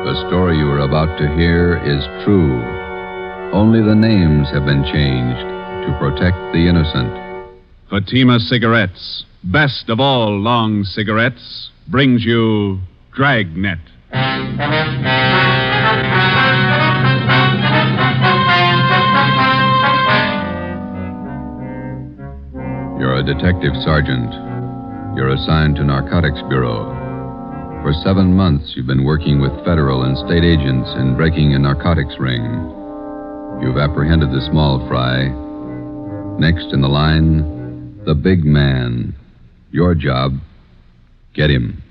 The story you are about to hear is true. Only the names have been changed to protect the innocent. Fatima Cigarettes, best of all long cigarettes, brings you Dragnet. You're a detective sergeant. You're assigned to Narcotics Bureau. For 7 months, you've been working with federal and state agents in breaking a narcotics ring. You've apprehended the small fry. Next in the line, the big man. Your job, get him.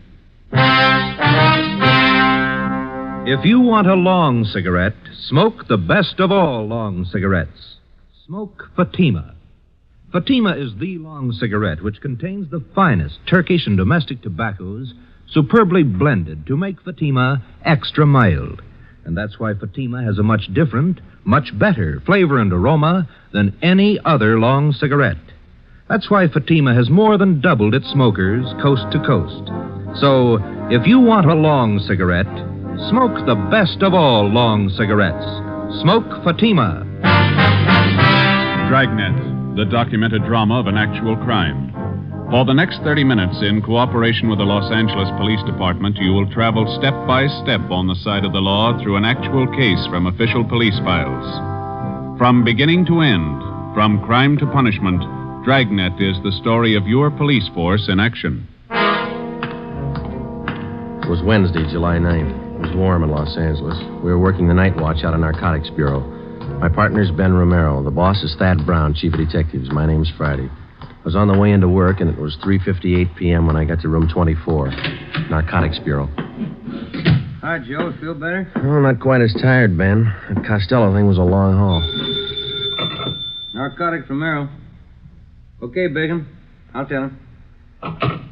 If you want a long cigarette, smoke the best of all long cigarettes. Smoke Fatima. Fatima is the long cigarette which contains the finest Turkish and domestic tobaccos superbly blended to make Fatima extra mild. And that's why Fatima has a much different, much better flavor and aroma than any other long cigarette. That's why Fatima has more than doubled its smokers coast to coast. So, if you want a long cigarette, smoke the best of all long cigarettes. Smoke Fatima. Dragnet, the documented drama of an actual crime. For the next 30 minutes, in cooperation with the Los Angeles Police Department, you will travel step by step on the side of the law through an actual case from official police files. From beginning to end, from crime to punishment, Dragnet is the story of your police force in action. It was Wednesday, July 9th. It was warm in Los Angeles. We were working the night watch out of Narcotics Bureau. My partner's Ben Romero. The boss is Thad Brown, chief of detectives. My name's Friday. I was on the way into work, and it was 3:58 p.m. when I got to room 24, Narcotics Bureau. Hi, Joe. Feel better? Oh, not quite as tired, Ben. That Costello thing was a long haul. Narcotics Romero. Okay, Bacon. I'll tell him.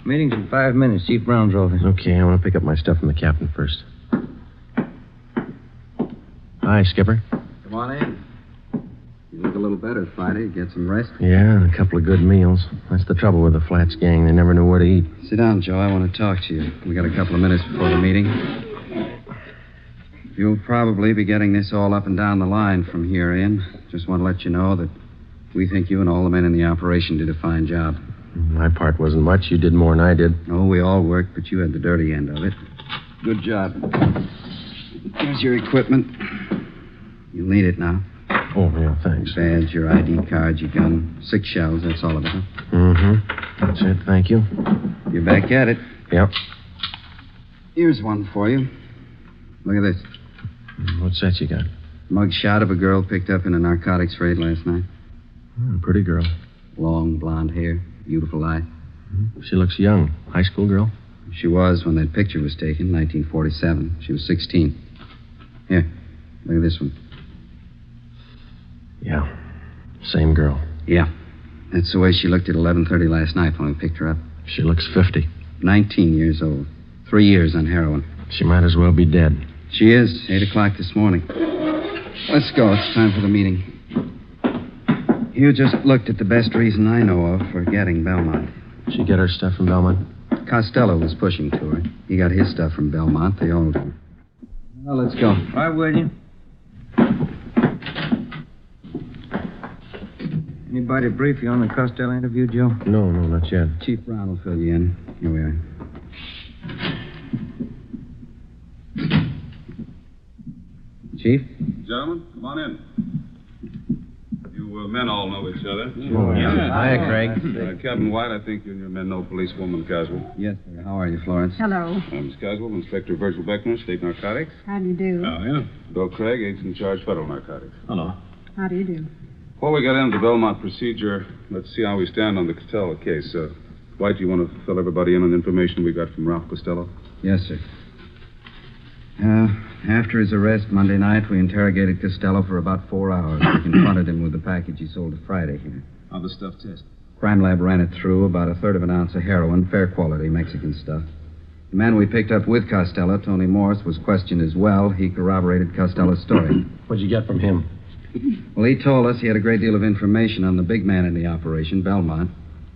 Meeting's in 5 minutes. Chief Brown's office. Okay, I want to pick up my stuff from the captain first. Hi, Skipper. Come on in. You look a little better, Friday. Get some rest? Yeah, and a couple of good meals. That's the trouble with the Flats gang. They never knew where to eat. Sit down, Joe. I want to talk to you. We got a couple of minutes before the meeting. You'll probably be getting this all up and down the line from here in. Just want to let you know that we think you and all the men in the operation did a fine job. My part wasn't much. You did more than I did. Oh, we all worked, but you had the dirty end of it. Good job. Here's your equipment. You'll need it now. Oh, yeah, thanks. Badge, your ID card, your gun. 6 shells, that's all of it, huh? Mm-hmm. That's it, thank you. You're back at it. Yep. Here's one for you. Look at this. What's that you got? Mug shot of a girl picked up in a narcotics raid last night. Pretty girl. Long blonde hair, beautiful eye. She looks young. High school girl? She was when that picture was taken, 1947. She was 16. Here, look at this one. Yeah. Same girl. Yeah. That's the way she looked at 11:30 last night when we picked her up. She looks 50. 19 years old. 3 years on heroin. She might as well be dead. She is. 8 o'clock this morning. Let's go. It's time for the meeting. You just looked at the best reason I know of for getting Belmont. She get her stuff from Belmont? Costello was pushing to her. He got his stuff from Belmont. They all do. Well, let's go. Right with you. Anybody brief you on the Costello interview, Joe? No, not yet. Chief Brown will fill you in. Here we are. Chief? Gentlemen, come on in. You men all know each other. Oh, yeah. Hiya, Craig. Captain White, I think you and your men know policewoman Caswell. Yes, sir. How are you, Florence? Hello. Miss Caswell, Inspector Virgil Beckner, State Narcotics. How do you do? Oh, yeah. Bill Craig, agent in charge, Federal Narcotics. Hello. How do you do? Before we get into the Belmont procedure, let's see how we stand on the Costello case. White, do you want to fill everybody in on the information we got from Ralph Costello? Yes, sir. After his arrest Monday night, we interrogated Costello for about 4 hours. We confronted him with the package he sold to Friday here. How'd the stuff test? Crime lab ran it through, about 1/3 of an ounce of heroin, fair quality Mexican stuff. The man we picked up with Costello, Tony Morse, was questioned as well. He corroborated Costello's story. What'd you get from him? Well, he told us he had a great deal of information on the big man in the operation, Belmont.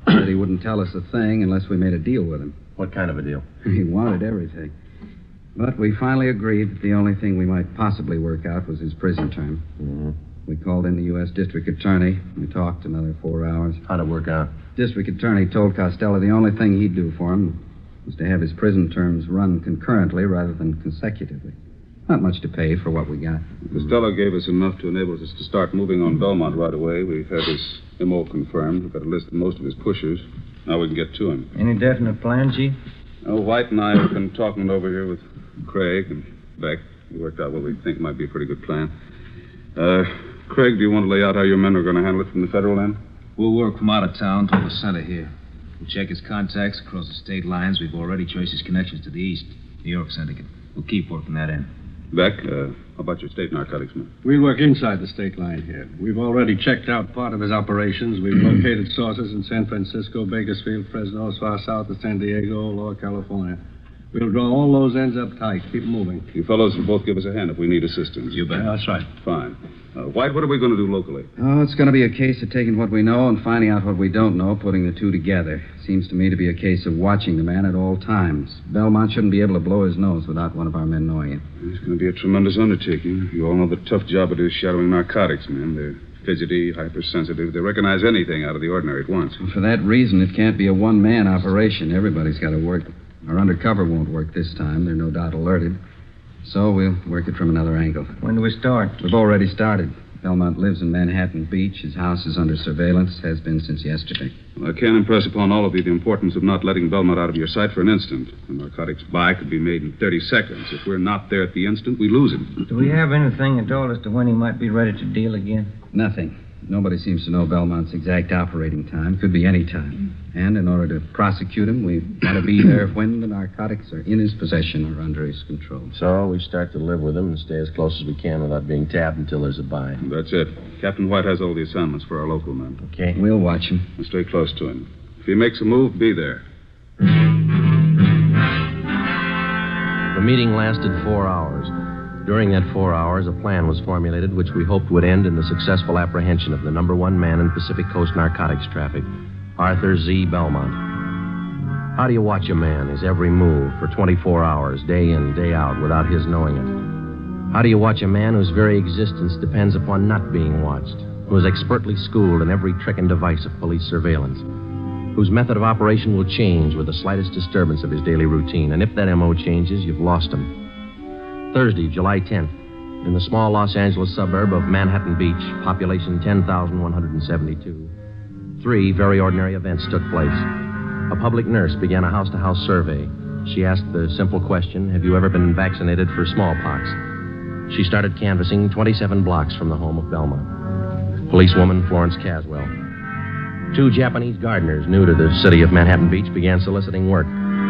Said he wouldn't tell us a thing unless we made a deal with him. What kind of a deal? He wanted everything. But we finally agreed that the only thing we might possibly work out was his prison term. Mm-hmm. We called in the U.S. District Attorney. We talked another 4 hours. How'd it work out? District Attorney told Costello the only thing he'd do for him was to have his prison terms run concurrently rather than consecutively. Not much to pay for what we got. Costello gave us enough to enable us to start moving on Belmont right away. We've had his MO confirmed. We've got a list of most of his pushers. Now we can get to him. Any definite plan, Chief? White and I have been talking it over here with Craig and Beck. We worked out what we think might be a pretty good plan. Craig, do you want to lay out how your men are going to handle it from the federal end? We'll work from out of town to the center here. We'll check his contacts across the state lines. We've already traced his connections to the east, New York Syndicate. We'll keep working that end. Beck, how about your state narcotics men? We'll work inside the state line here. We've already checked out part of his operations. We've located sources in San Francisco, Bakersfield, Fresno, as far south as San Diego, Lower California. We'll draw all those ends up tight. Keep moving. You fellows will both give us a hand if we need assistance. You bet. Yeah, that's right. Fine. White, what are we going to do locally? Oh, it's going to be a case of taking what we know and finding out what we don't know, putting the two together. Seems to me to be a case of watching the man at all times. Belmont shouldn't be able to blow his nose without one of our men knowing it. It's going to be a tremendous undertaking. You all know the tough job it is shadowing narcotics men. They're fidgety, hypersensitive. They recognize anything out of the ordinary at once. Well, for that reason, it can't be a one-man operation. Everybody's got to work. Our undercover won't work this time. They're no doubt alerted. So we'll work it from another angle. When do we start? We've already started. Belmont lives in Manhattan Beach. His house is under surveillance, has been since yesterday. Well, I can't impress upon all of you the importance of not letting Belmont out of your sight for an instant. A narcotics buy could be made in 30 seconds. If we're not there at the instant, we lose him. Do we have anything at all as to when he might be ready to deal again? Nothing. Nobody seems to know Belmont's exact operating time. Could be any time. And in order to prosecute him, we've got to be there when the narcotics are in his possession or under his control. So we start to live with him and stay as close as we can without being tapped until there's a buy. That's it. Captain White has all the assignments for our local men. Okay. We'll watch him. And stay close to him. If he makes a move, be there. The meeting lasted 4 hours. During that 4 hours, a plan was formulated which we hoped would end in the successful apprehension of the number one man in Pacific Coast narcotics traffic, Arthur Z. Belmont. How do you watch a man, his every move, for 24 hours, day in, day out, without his knowing it? How do you watch a man whose very existence depends upon not being watched, who is expertly schooled in every trick and device of police surveillance, whose method of operation will change with the slightest disturbance of his daily routine, and if that M.O. changes, you've lost him. Thursday, July 10th, in the small Los Angeles suburb of Manhattan Beach, population 10,172, 3 very ordinary events took place. A public nurse began a house-to-house survey. She asked the simple question, have you ever been vaccinated for smallpox? She started canvassing 27 blocks from the home of Belmont. Policewoman Florence Caswell. 2 Japanese gardeners new to the city of Manhattan Beach began soliciting work.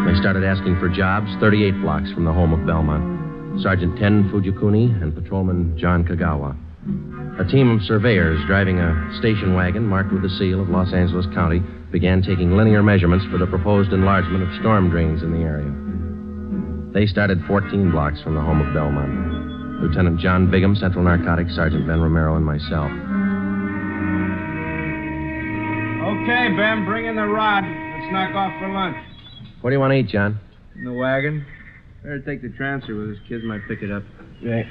They started asking for jobs 38 blocks from the home of Belmont. Sergeant Ten Fujikuni and Patrolman John Kagawa. A team of surveyors driving a station wagon marked with the seal of Los Angeles County began taking linear measurements for the proposed enlargement of storm drains in the area. They started 14 blocks from the home of Belmont. Lieutenant John Bigham, Central Narcotics, Sergeant Ben Romero, and myself. Okay, Ben, bring in the rod. Let's knock off for lunch. What do you want to eat, John? In the wagon. Better take the transfer with us. Kids might pick it up. Okay.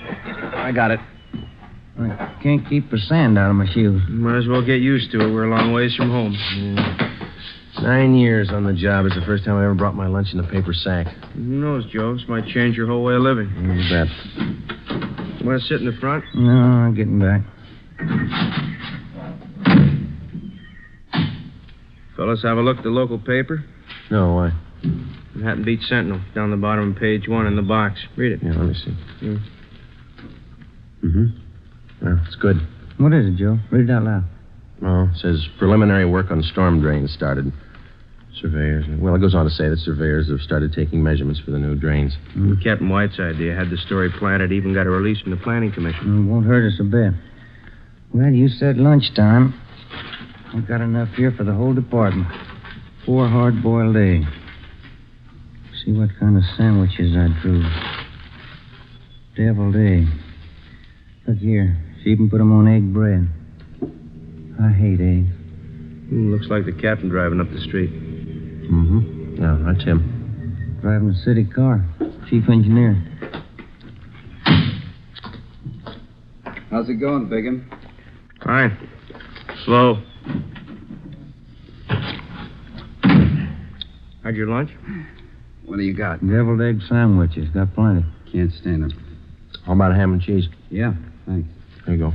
I got it. I can't keep the sand out of my shoes. Might as well get used to it. We're a long ways from home. Yeah. 9 years on the job. It's the first time I ever brought my lunch in a paper sack. Who knows, Joe? This might change your whole way of living. You bet. You want to sit in the front? No, I'm getting back. Fellas, have a look at the local paper. No, why? Manhattan Beach Sentinel, down the bottom of page 1 in the box. Read it. Yeah, let me see. Yeah. Mm-hmm. Yeah, it's good. What is it, Joe? Read it out loud. Oh, it says preliminary work on storm drains started. Surveyors. Well, it goes on to say that surveyors have started taking measurements for the new drains. Captain White's idea. Had the story planted, even got a release from the Planning Commission. It won't hurt us a bit. Well, you said lunchtime. I've got enough here for the whole department. 4 hard-boiled eggs. See what kind of sandwiches I drew. Deviled egg. Look here. She even put them on egg bread. I hate eggs. Looks like the captain driving up the street. Mm-hmm. Yeah, that's him. Driving a city car. Chief engineer. How's it going, Bigham? Fine. Slow. Had your lunch? What do you got? Deviled egg sandwiches. Got plenty. Can't stand them. How about ham and cheese? Yeah, thanks. There you go.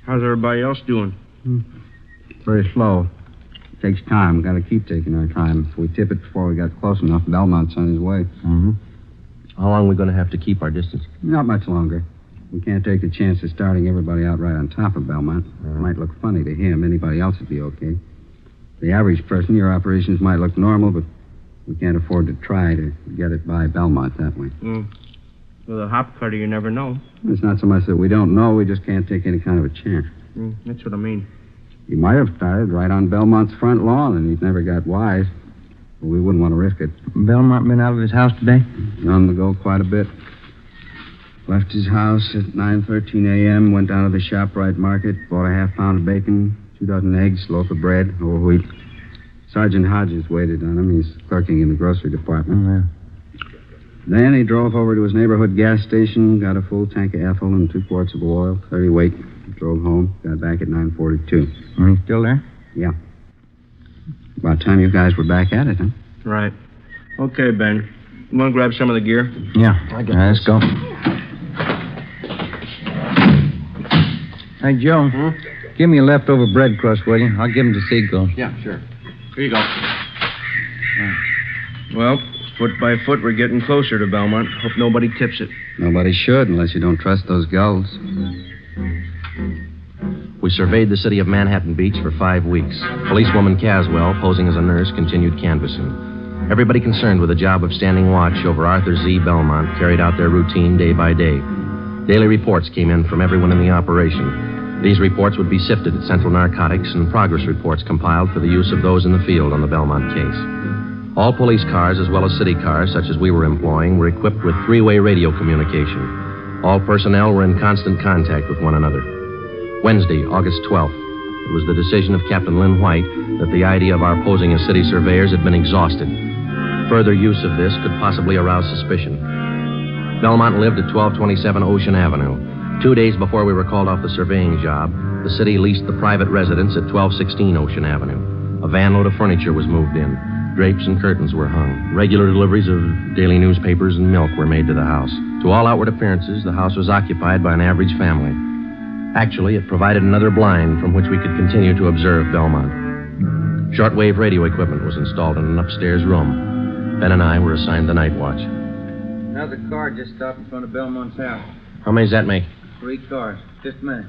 How's everybody else doing? Very slow. It takes time. Got to keep taking our time. If we tip it before we got close enough, Belmont's on his way. Mm-hmm. How long are we going to have to keep our distance? Not much longer. We can't take the chance of starting everybody out right on top of Belmont. It might look funny to him. Anybody else would be okay. The average person, your operations might look normal, but we can't afford to try to get it by Belmont that way. With a hop cutter, you never know. It's not so much that we don't know, we just can't take any kind of a chance. That's what I mean. He might have started right on Belmont's front lawn, and he's never got wise. But we wouldn't want to risk it. Belmont been out of his house today? On the go quite a bit. Left his house at 9:13 a.m., went down to the ShopRite market, bought a half-pound of bacon, 2 dozen eggs, loaf of bread, whole wheat. Sergeant Hodges waited on him. He's clerking in the grocery department. Oh, yeah. Then he drove over to his neighborhood gas station, got a full tank of ethyl and 2 quarts of oil, 30 weight, drove home, got back at 9:42. He's still there? Yeah. About time you guys were back at it, huh? Right. Okay, Ben. You want to grab some of the gear? Yeah. Let's go. Hey, Joe. Give me a leftover bread crust, will you? I'll give him to Seagull. Yeah, sure. Here you go. Well, foot by foot, we're getting closer to Belmont. Hope nobody tips it. Nobody should, unless you don't trust those gulls. We surveyed the city of Manhattan Beach for 5 weeks. Policewoman Caswell, posing as a nurse, continued canvassing. Everybody concerned with the job of standing watch over Arthur Z. Belmont carried out their routine day by day. Daily reports came in from everyone in the operation. These reports would be sifted at Central Narcotics and progress reports compiled for the use of those in the field on the Belmont case. All police cars, as well as city cars, such as we were employing, were equipped with 3-way radio communication. All personnel were in constant contact with one another. Wednesday, August 12th. It was the decision of Captain Lynn White that the idea of our posing as city surveyors had been exhausted. Further use of this could possibly arouse suspicion. Belmont lived at 1227 Ocean Avenue. 2 days before we were called off the surveying job, the city leased the private residence at 1216 Ocean Avenue. A van load of furniture was moved in. Drapes and curtains were hung. Regular deliveries of daily newspapers and milk were made to the house. To all outward appearances, the house was occupied by an average family. Actually, it provided another blind from which we could continue to observe Belmont. Shortwave radio equipment was installed in an upstairs room. Ben and I were assigned the night watch. Another car just stopped in front of Belmont's house. How many does that make? 3 cars. Just a minute.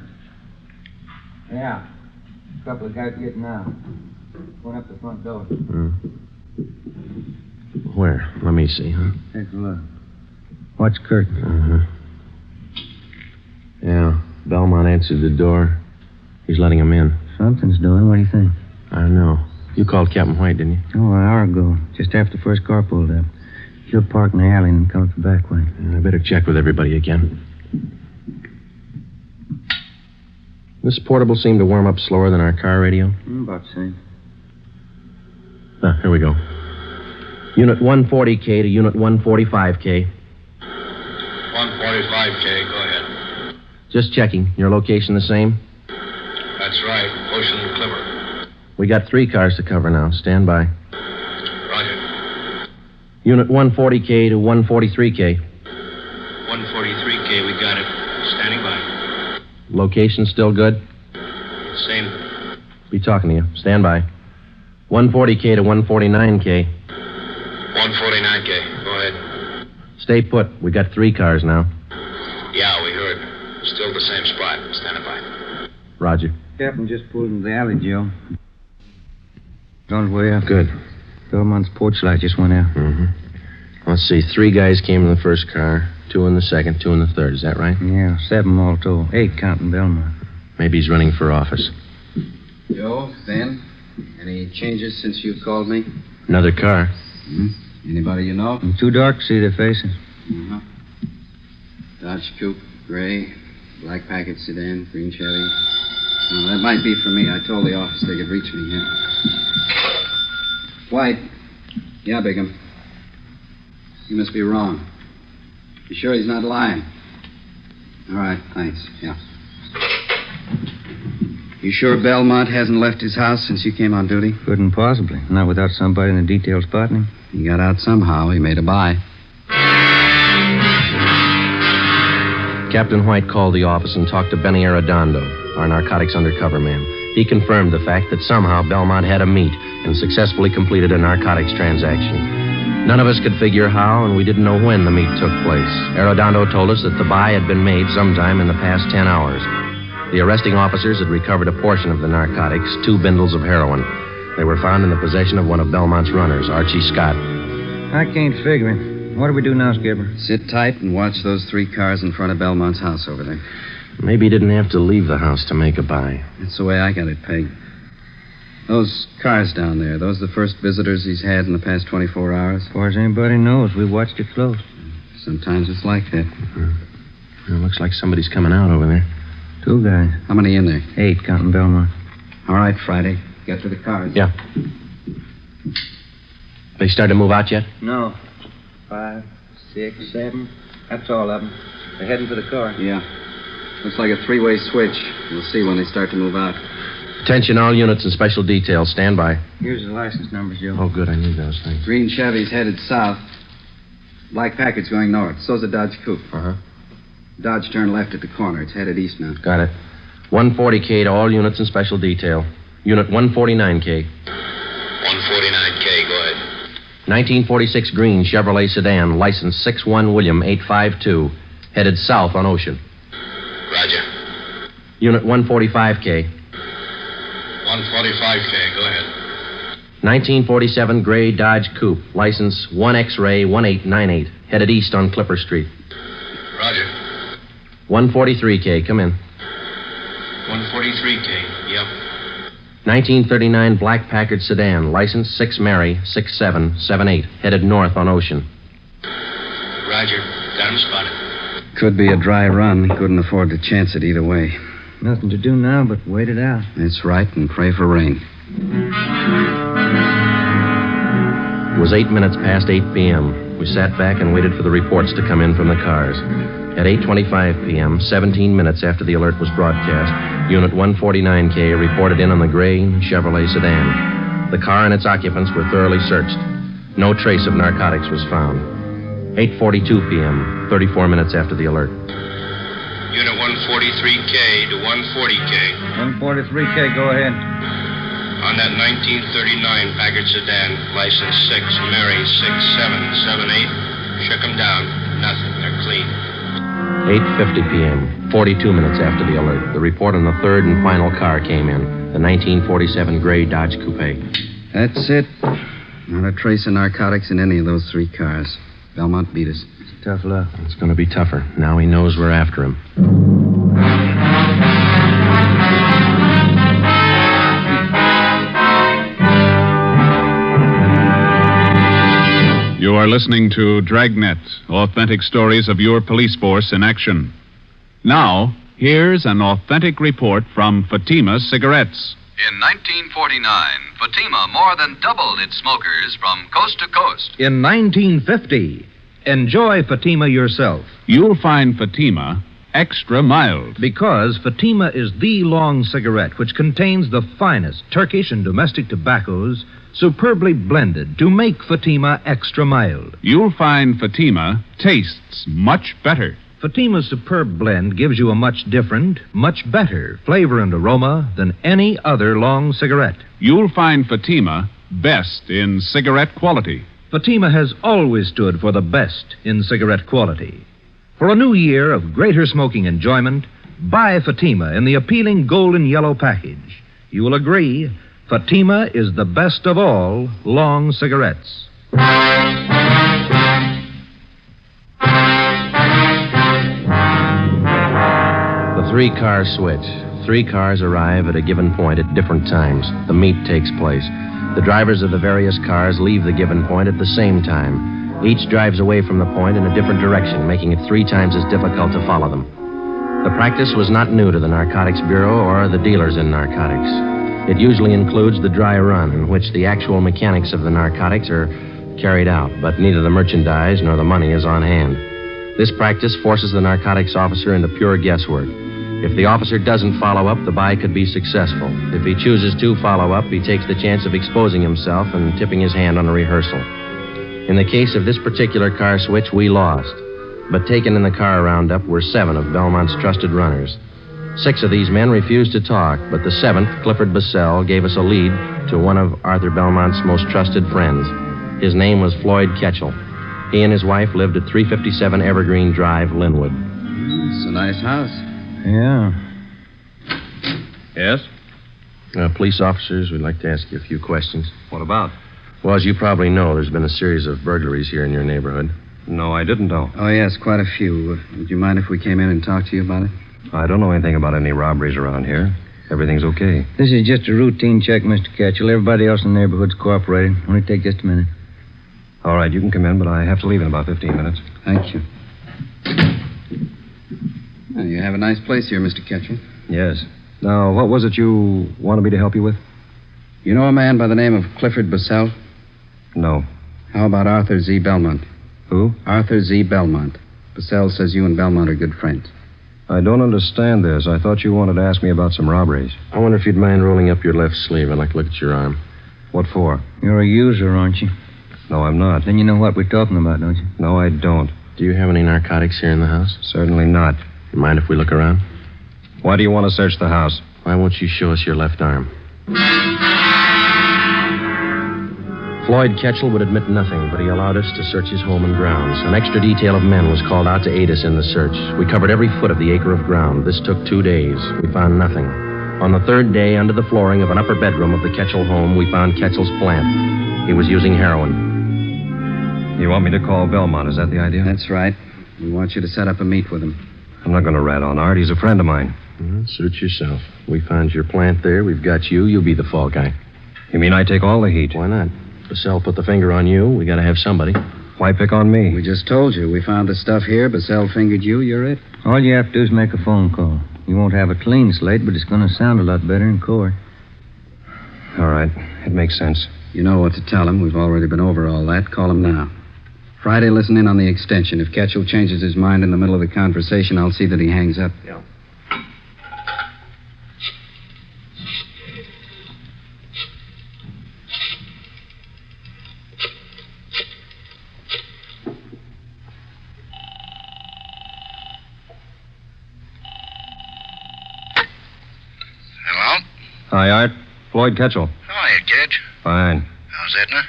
Yeah. A couple of guys getting out. Going up the front door. Where? Let me see, huh? Take a look. Watch curtain. Uh-huh. Yeah. Belmont answered the door. He's letting him in. Something's doing. What do you think? I don't know. You called Captain White, didn't you? Oh, an hour ago. Just after the first car pulled up. He'll park in the alley and come up the back way. I better check with everybody again. This portable seemed to warm up slower than our car radio. About the same. Here we go. Unit 140K to Unit 145K. 145K, go ahead. Just checking. Your location the same? That's right. Ocean Clipper. We got 3 cars to cover now. Stand by. Roger. Unit 140K to 143K. 143K, we got it. Standing by. Location still good? Same. Be talking to you. Stand by. 140K to 149K. 149K, go ahead. Stay put. We got 3 cars now. Yeah, we heard. Still the same spot. Standing by. Roger. Captain just pulled into the alley, Joe. On his way up. Good. Belmont's porch light just went out. Mm-hmm. Let's see. 3 guys came in the first car, 2 in the second, 2 in the third. Is that right? Yeah, 7 all told. 8 counting Belmont. Maybe he's running for office. Joe, Ben, any changes since you called me? Another car. Anybody you know? It's too dark to see their faces. Dodge Coupe, gray, black packet sedan, green Chevy. Well, that might be for me. I told the office they could reach me here. White. Yeah, Bigham. You must be wrong. You sure he's not lying? All right, thanks. Yeah. You sure Belmont hasn't left his house since you came on duty? Couldn't possibly. Not without somebody in the detail spotting him. He got out somehow. He made a buy. Captain White called the office and talked to Benny Arredondo, our narcotics undercover man. He confirmed the fact that somehow Belmont had a meet and successfully completed a narcotics transaction. None of us could figure how, and we didn't know when the meet took place. Arredondo told us that the buy had been made sometime in the past 10 hours. The arresting officers had recovered a portion of the narcotics, 2 bindles of heroin. They were found in the possession of one of Belmont's runners, Archie Scott. I can't figure it. What do we do now, Skipper? Sit tight and watch those 3 cars in front of Belmont's house over there. Maybe he didn't have to leave the house to make a buy. That's the way I got it pegged. Those cars down there, those the first visitors he's had in the past 24 hours? As far as anybody knows, we watched it close. Sometimes it's like that. It looks like somebody's coming out over there. 2 guys. How many in there? 8, counting Belmont. All right, Friday. Get to the cars. Yeah. They started to move out yet? No. 5, 6, 7. That's all of them. They're heading for the car. Yeah. Looks like a 3-way switch. We'll see when they start to move out. Attention, all units and special details. Stand by. Here's the license numbers, Joe. Oh, good. I need those things. Green Chevy's headed south. Black Packard's going north. So's a Dodge Coupe. Uh-huh. Dodge turned left at the corner. It's headed east now. Got it. 140K to all units and special detail. Unit 149K. 149K, go ahead. 1946 green Chevrolet sedan, license 61 William 852, headed south on Ocean. Roger. Unit 145K. 145K, go ahead. 1947 gray Dodge Coupe, license 1 X-ray 1898, headed east on Clipper Street. Roger. 143K, come in. 143K, yep. 1939 black Packard sedan, license 6 Mary 6778, headed north on Ocean. Roger. Got him spotted. Could be a dry run. He couldn't afford to chance it either way. Nothing to do now but wait it out. That's right, and pray for rain. It was 8 minutes past 8 p.m. We sat back and waited for the reports to come in from the cars. At 8:25 p.m., 17 minutes after the alert was broadcast, Unit 149K reported in on the gray Chevrolet sedan. The car and its occupants were thoroughly searched. No trace of narcotics was found. 8:42 p.m., 34 minutes after the alert. Unit 143K to 140K. 143K, go ahead. On that 1939 Packard sedan, license 6 Mary 6778. Shook them down. Nothing. They're clean. 8:50 p.m., 42 minutes after the alert, the report on the third and final car came in, the 1947 gray Dodge Coupe. That's it. Not a trace of narcotics in any of those 3 cars. Belmont beat us. Tough luck. It's going to be tougher. Now he knows we're after him. You are listening to Dragnet, authentic stories of your police force in action. Now, here's an authentic report from Fatima Cigarettes. In 1949, Fatima more than doubled its smokers from coast to coast. In 1950, enjoy Fatima yourself. You'll find Fatima extra mild. Because Fatima is the long cigarette which contains the finest Turkish and domestic tobaccos superbly blended to make Fatima extra mild. You'll find Fatima tastes much better. Fatima's superb blend gives you a much different, much better flavor and aroma than any other long cigarette. You'll find Fatima best in cigarette quality. Fatima has always stood for the best in cigarette quality. For a new year of greater smoking enjoyment, buy Fatima in the appealing golden yellow package. You will agree, Fatima is the best of all long cigarettes. The 3-car switch. 3 cars arrive at a given point at different times. The meet takes place. The drivers of the various cars leave the given point at the same time. Each drives away from the point in a different direction, making it 3 times as difficult to follow them. The practice was not new to the Narcotics Bureau or the dealers in narcotics. It usually includes the dry run, in which the actual mechanics of the narcotics are carried out, but neither the merchandise nor the money is on hand. This practice forces the narcotics officer into pure guesswork. If the officer doesn't follow up, the buy could be successful. If he chooses to follow up, he takes the chance of exposing himself and tipping his hand on a rehearsal. In the case of this particular car switch, we lost. But taken in the car roundup were 7 of Belmont's trusted runners. 6 of these men refused to talk, but the 7th, Clifford Bassell, gave us a lead to one of Arthur Belmont's most trusted friends. His name was Floyd Ketchel. He and his wife lived at 357 Evergreen Drive, Linwood. It's a nice house. Yeah. Yes? Police officers, we'd like to ask you a few questions. What about? Well, as you probably know, there's been a series of burglaries here in your neighborhood. No, I didn't know. Oh, yes, quite a few. Would you mind if we came in and talked to you about it? I don't know anything about any robberies around here. Everything's okay. This is just a routine check, Mr. Ketchel. Everybody else in the neighborhood's cooperating. Only take just a minute. All right, you can come in, but I have to leave in about 15 minutes. Thank you. Well, you have a nice place here, Mr. Ketchel. Yes. Now, what was it you wanted me to help you with? You know a man by the name of Clifford Bassell? No. How about Arthur Z. Belmont? Who? Arthur Z. Belmont. Bassell says you and Belmont are good friends. I don't understand this. I thought you wanted to ask me about some robberies. I wonder if you'd mind rolling up your left sleeve. I'd like to look at your arm. What for? You're a user, aren't you? No, I'm not. Then you know what we're talking about, don't you? No, I don't. Do you have any narcotics here in the house? Certainly not. You mind if we look around? Why do you want to search the house? Why won't you show us your left arm? Floyd Ketchel would admit nothing, but he allowed us to search his home and grounds. An extra detail of men was called out to aid us in the search. We covered every foot of the acre of ground. This took 2 days. We found nothing. On the 3rd day, under the flooring of an upper bedroom of the Ketchel home, we found Ketchel's plant. He was using heroin. You want me to call Belmont, is that the idea? That's right. We want you to set up a meet with him. I'm not going to rat on Art. He's a friend of mine. Suit yourself. We found your plant there. We've got you. You'll be the fall guy. You mean I take all the heat? Why not? Bassell put the finger on you. We got to have somebody. Why pick on me? We just told you. We found the stuff here. Bassell fingered you. You're it. All you have to do is make a phone call. You won't have a clean slate, but it's going to sound a lot better in court. All right. It makes sense. You know what to tell him. We've already been over all that. Call him now. Friday, listen in on the extension. If Ketchel changes his mind in the middle of the conversation, I'll see that he hangs up. Yeah. Hello? Hi, Art. Floyd Ketchel. How are you, Kedge? Fine. How's Edna?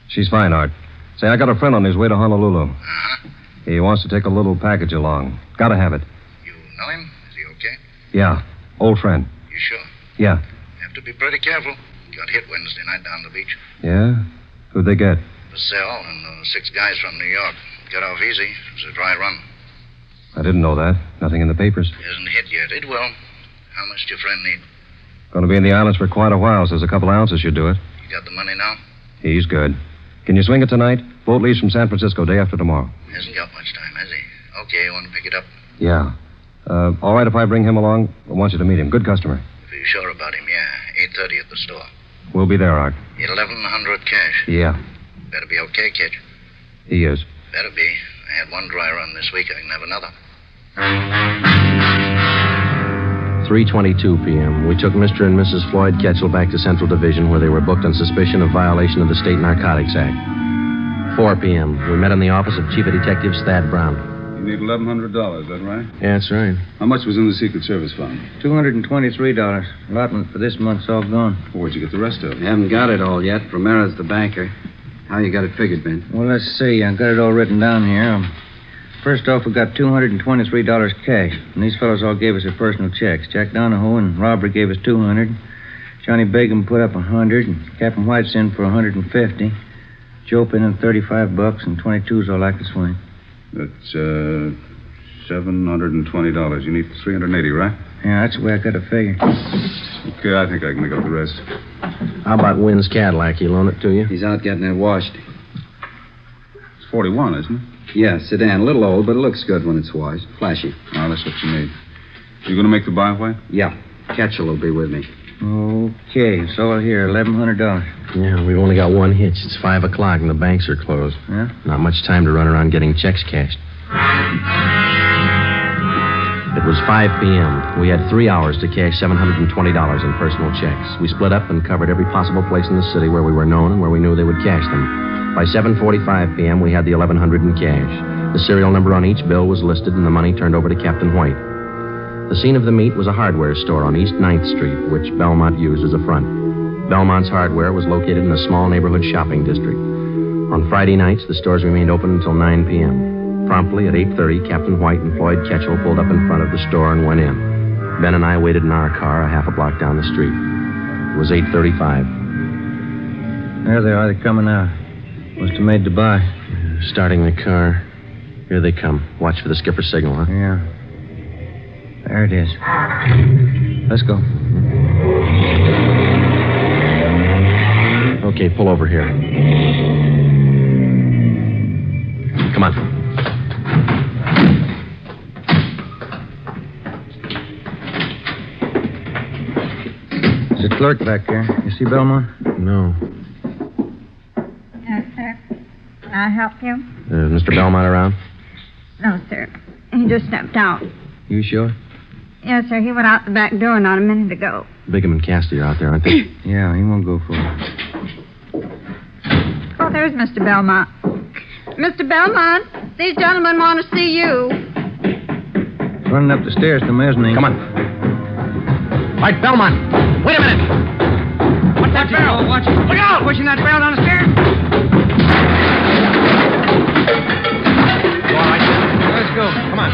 She's fine, Art. Say, I got a friend on his way to Honolulu. Uh-huh. He wants to take a little package along. Gotta have it. You know him? Is he okay? Yeah. Old friend. You sure? Yeah. Have to be pretty careful. Got hit Wednesday night down the beach. Yeah? Who'd they get? Bassell and 6 guys from New York. Got off easy. It was a dry run. I didn't know that. Nothing in the papers. Isn't hit yet. It will. How much do your friend need? Going to be in the islands for quite a while, so there's a couple ounces should do it. You got the money now? He's good. Can you swing it tonight? Boat leaves from San Francisco day after tomorrow. Hasn't got much time, has he? Okay, you want to pick it up? Yeah. All right if I bring him along? I want you to meet him. Good customer. If you're sure about him, yeah. 8:30 at the store. We'll be there, Art. 1,100 cash. Yeah. Better be okay, Kedge. He is. Better be. I had one dry run this week. I can have another. 3:22 p.m. We took Mr. and Mrs. Floyd Ketchel back to Central Division, where they were booked on suspicion of violation of the State Narcotics Act. 4 p.m. We met in the office of Chief of Detectives Thad Brown. You need $1,100, is that right? Yeah, that's right. How much was in the Secret Service fund? $223. Allotment for this month's all gone. Where'd you get the rest of it? We haven't got it all yet. Romera's the banker. How you got it figured, Ben? Well, let's see. I got it all written down here. First off, we got $223 cash. And these fellows all gave us their personal checks. Jack Donahoe and Robert gave us $200. Johnny Bacon put up $100. And Captain White's in for $150. Joe put in $35, and 22's all I could swing. That's, $720. You need $380, right? Yeah, that's the way I got to figure. Okay, I think I can make up the rest. How about Wynn's Cadillac? He loan it to you? He's out getting it washed. It's 41, isn't it? Yeah, sedan. A little old, but it looks good when it's washed. Flashy. Oh, that's what you need. You going to make the byway? Yeah. Ketchel will be with me. Okay, so here, $1,100. Yeah, we've only got one hitch. It's 5 o'clock and the banks are closed. Yeah? Not much time to run around getting checks cashed. It was 5 p.m. We had 3 hours to cash $720 in personal checks. We split up and covered every possible place in the city where we were known and where we knew they would cash them. By 7:45 p.m., we had the $1,100 in cash. The serial number on each bill was listed and the money turned over to Captain White. The scene of the meet was a hardware store on East 9th Street, which Belmont used as a front. Belmont's hardware was located in a small neighborhood shopping district. On Friday nights, the stores remained open until 9 p.m. Promptly at 8:30, Captain White and Floyd Ketchel pulled up in front of the store and went in. Ben and I waited in our car a half a block down the street. It was 8:35. There they are. They're coming out. Must have made the buy. Starting the car. Here they come. Watch for the skipper's signal, huh? Yeah. There it is. Let's go. Okay, pull over here. Come on. There's a clerk back there. You see Belmont? No. Yes, sir. Can I help you? Is Mr. Belmont around? No, sir. He just stepped out. You sure? Yes, sir. He went out the back door not a minute ago. Bigham and Cassidy are out there, aren't they? Yeah, he won't go for it. Oh, there's Mr. Belmont. Mr. Belmont, these gentlemen want to see you. Running up the stairs to mezzanine. Come on. All right, Belmont. Wait a minute. What's that barrel? Watch it. Look out! Pushing that barrel down the stairs. All right. Let's go. Come on.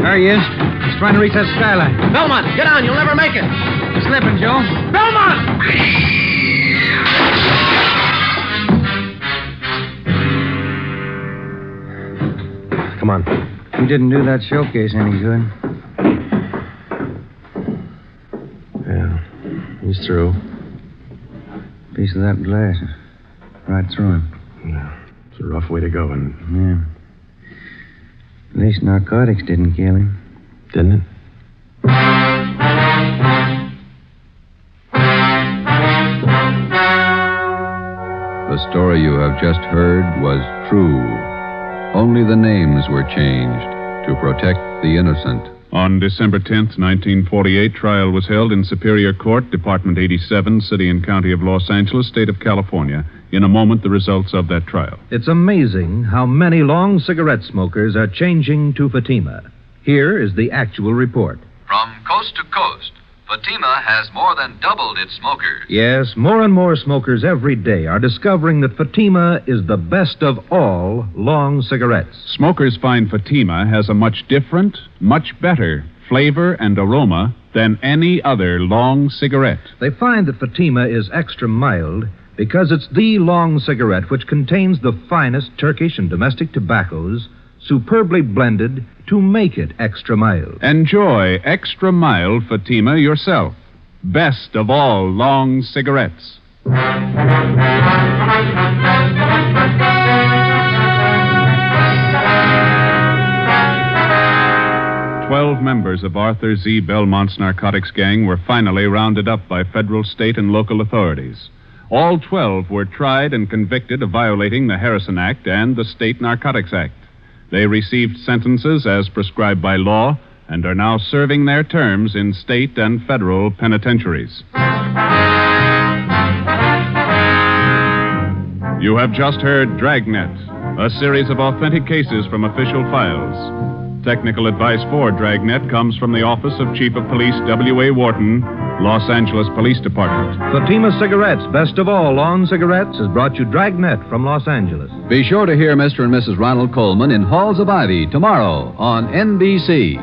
There he is. He's trying to reach that skylight. Belmont, get on. You'll never make it. You're slipping, Joe. Belmont! Come on. He didn't do that showcase any good. Yeah, he's through. Piece of that glass. Right through him. Yeah, it's a rough way to go, and Yeah. At least narcotics didn't kill him. didn't it? The story you have just heard was true. Only the names were changed to protect the innocent. On December 10th, 1948, trial was held in Superior Court, Department 87, City and County of Los Angeles, State of California. In a moment, the results of that trial. It's amazing how many long cigarette smokers are changing to Fatima. Here is the actual report. From coast to coast, Fatima has more than doubled its smokers. Yes, more and more smokers every day are discovering that Fatima is the best of all long cigarettes. Smokers find Fatima has a much different, much better flavor and aroma than any other long cigarette. They find that Fatima is extra mild because it's the long cigarette which contains the finest Turkish and domestic tobaccos superbly blended to make it extra mild. Enjoy extra mild Fatima yourself. Best of all long cigarettes. 12 members of Arthur Z. Belmont's narcotics gang were finally rounded up by federal, state, and local authorities. All 12 were tried and convicted of violating the Harrison Act and the State Narcotics Act. They received sentences as prescribed by law and are now serving their terms in state and federal penitentiaries. You have just heard Dragnet, a series of authentic cases from official files. Technical advice for Dragnet comes from the Office of Chief of Police W.A. Wharton, Los Angeles Police Department. Fatima Cigarettes, best of all long cigarettes, has brought you Dragnet from Los Angeles. Be sure to hear Mr. and Mrs. Ronald Coleman in Halls of Ivy tomorrow on NBC.